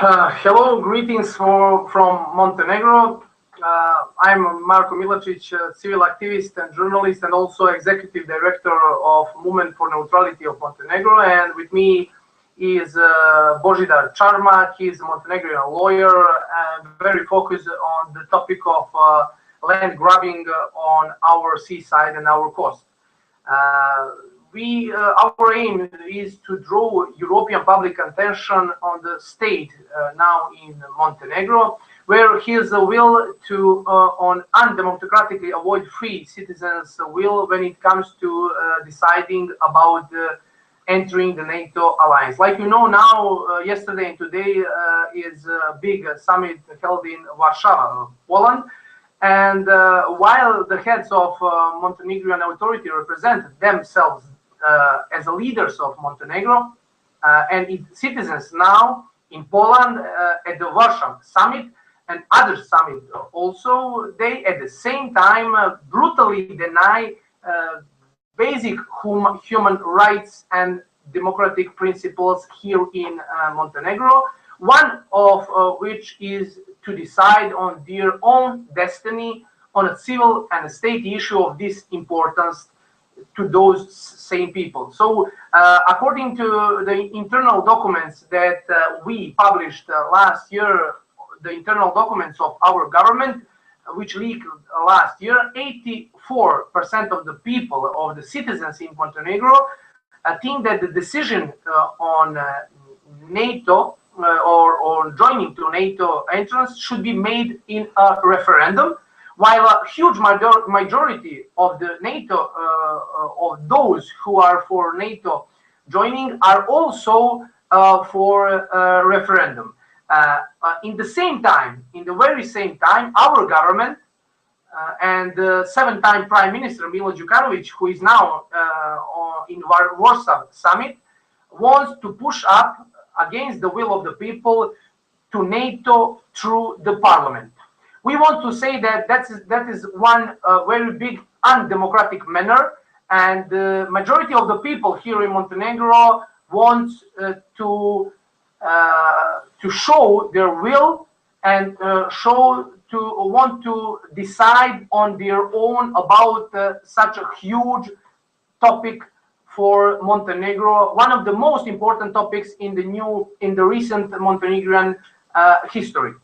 Hello, greetings from Montenegro. I'm Marko Milacic, civil activist and journalist, and also executive director of Movement for Neutrality of Montenegro. And with me is Božidar Čarmak. He's a Montenegrin lawyer and very focused on the topic of land grabbing on our seaside and our coast. Our aim is to draw European public attention on the state now in Montenegro, where his will to on undemocratically avoid free citizens' will when it comes to deciding about entering the NATO alliance. Like you know now, yesterday and today is a big summit held in Warsaw, Poland. And while the heads of Montenegrin authority represent themselves as the leaders of Montenegro and its citizens now in Poland at the Warsaw summit and other summits also, they at the same time brutally deny basic human rights and democratic principles here in Montenegro, one of which is to decide on their own destiny on a civil and a state issue of this importance to those same people. So according to the internal documents that we published last year, the internal documents of our government, which leaked last year, 84% of the people, of the citizens in Montenegro, think that the decision on NATO or joining to NATO entrance should be made in a referendum, while a huge majority of the NATO, of those who are for NATO joining, are also for referendum. In the same time, in the very same time, our government and the seven-time Prime Minister Milo Đukanović, who is now in Warsaw summit, wants to push up against the will of the people to NATO through the parliament. We want to say that that is one very big undemocratic manner, and the majority of the people here in Montenegro wants to show their will and want to decide on their own about such a huge topic for Montenegro, one of the most important topics in the recent Montenegrin history.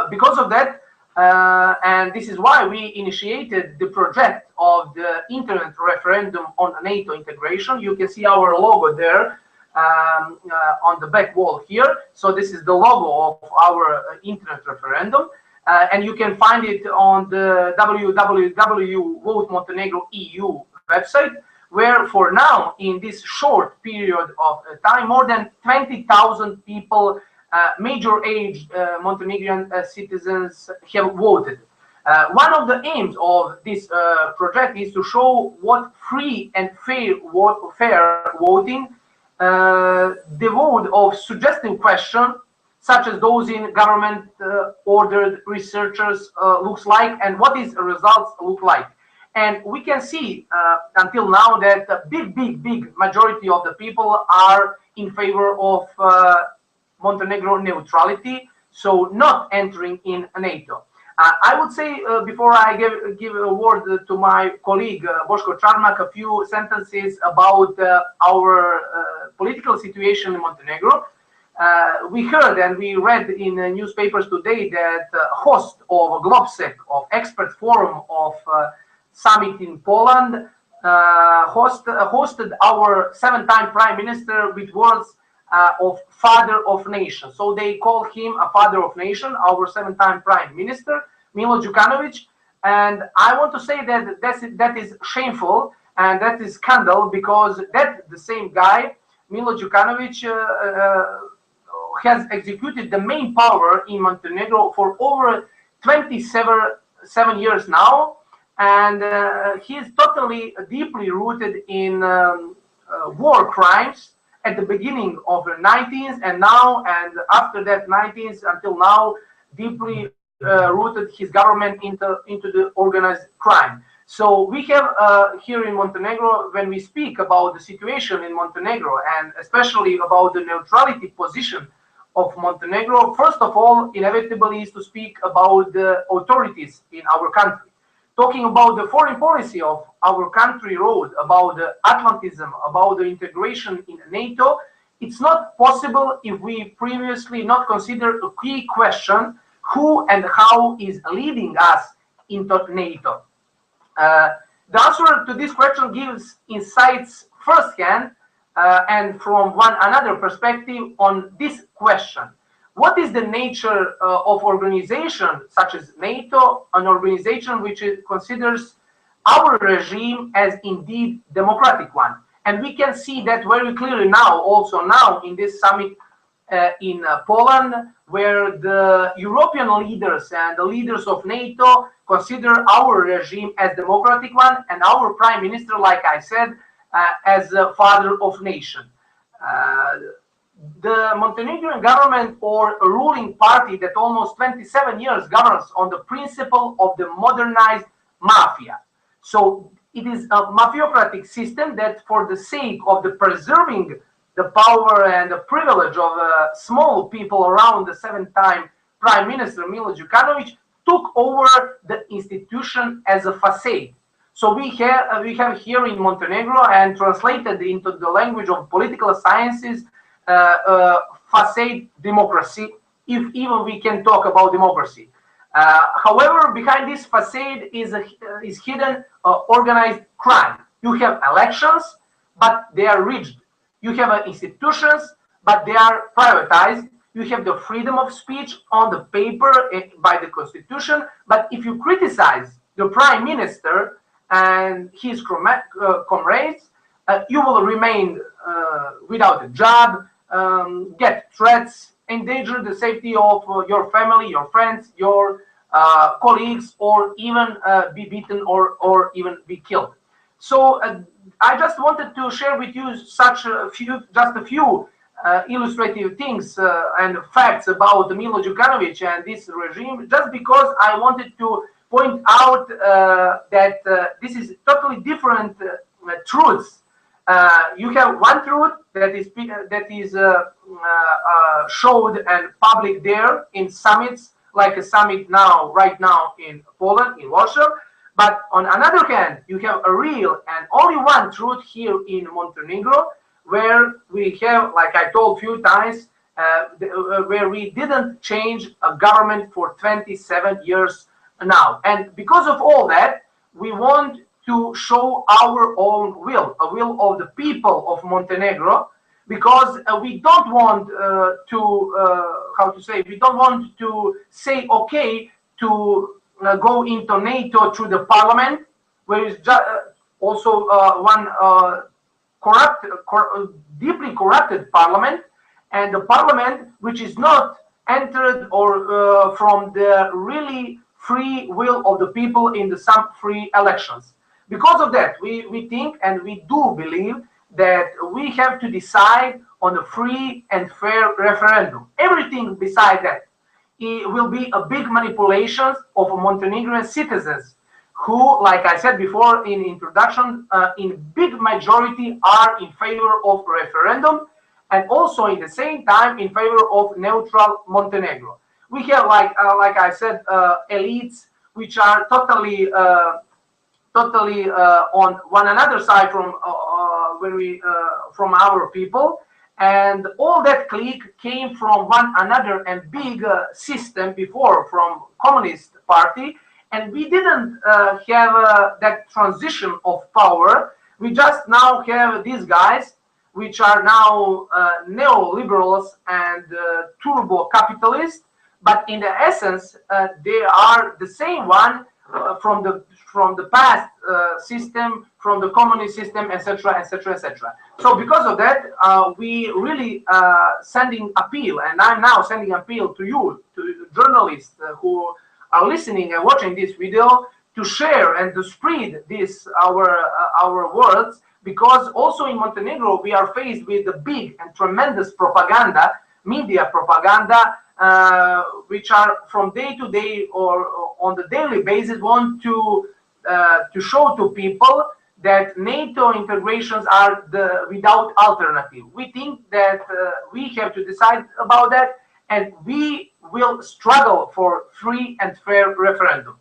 Because of that, and this is why we initiated the project of the internet referendum on NATO integration. You can see our logo there on the back wall here. So this is the logo of our internet referendum. And you can find it on the www.votemontenegro.eu website, where for now, in this short period of time, more than 20,000 people, major age Montenegrin citizens, have voted. One of the aims of this project is to show what free and fair voting, the vote of suggestive questions, such as those in government ordered researchers looks like, and what is results look like. And we can see until now that a big majority of the people are in favor of Montenegro neutrality, so not entering in NATO. I would say, before I give a word to my colleague Božko Čarmak, a few sentences about our political situation in Montenegro. We heard and we read in newspapers today that host of GLOBSEC, of expert forum of summit in Poland, hosted our seven-time Prime Minister with words of father of nation. So they call him a father of nation, our seven-time Prime Minister, Milo Đukanović. And I want to say that that is shameful and that is scandal, because the same guy, Milo Đukanović, has executed the main power in Montenegro for over 27 years now. And he is totally, deeply rooted in war crimes at the beginning of the 19th and now, and after that 19th until now, deeply rooted his government into the organized crime. So we have here in Montenegro, when we speak about the situation in Montenegro, and especially about the neutrality position of Montenegro, first of all, inevitably is to speak about the authorities in our country. Talking about the foreign policy of our country road, about the Atlantism, about the integration in NATO, it's not possible if we previously not consider a key question: who and how is leading us into NATO? The answer to this question gives insights firsthand and from one another perspective on this question. What is the nature of organization such as NATO, an organization which considers our regime as indeed democratic one? And we can see that very clearly now, also now in this summit in Poland, where the European leaders and the leaders of NATO consider our regime as democratic one, and our prime minister, like I said, as the father of nation. The Montenegrin government, or a ruling party that almost 27 years governs on the principle of the modernized mafia. So it is a mafiocratic system that, for the sake of the preserving the power and the privilege of small people around the seven-time prime minister Milo Đukanović, took over the institution as a facade. So we have here in Montenegro, and translated into the language of political sciences, facade democracy, if even we can talk about democracy. However, behind this facade is hidden organized crime. You have elections, but they are rigged. You have institutions, but they are privatized. You have the freedom of speech on the paper by the constitution, but if you criticize the prime minister and his comrades, you will remain without a job, get threats, endanger the safety of your family, your friends, your colleagues, or even be beaten or even be killed. So I just wanted to share with you just a few illustrative things and facts about Milo Đukanović and this regime, just because I wanted to point out that this is totally different truths. You have one truth that is showed and public there in summits, like a summit right now in Poland, in Warsaw. But on another hand, you have a real and only one truth here in Montenegro, where we have, like I told a few times, where we didn't change a government for 27 years now. And because of all that, we want to show our own will, a will of the people of Montenegro, because we don't want we don't want to say okay to go into NATO through the parliament, where is also one deeply corrupted parliament, and the parliament which is not entered or from the really free will of the people in some free elections. Because of that, we think and we do believe that we have to decide on a free and fair referendum. Everything beside that, it will be a big manipulation of Montenegrin citizens who, like I said before in introduction, in big majority are in favor of referendum, and also in the same time in favor of neutral Montenegro. We have, like I said, elites which are totally on one another side from our people. And all that clique came from one another and big system before, from Communist Party, and we didn't have that transition of power. We just now have these guys, which are now neoliberals and turbo capitalists, but in the essence, they are the same one from the past system, from the communist system, etc., etc., etc. So because of that, we really sending appeal, and I'm now sending appeal to you, to journalists who are listening and watching this video, to share and to spread this our words, because also in Montenegro we are faced with the big and tremendous propaganda, media propaganda, which are from day to day or on the daily basis want to show to people that NATO integrations are without alternative. We think that we have to decide about that, and we will struggle for free and fair referendum.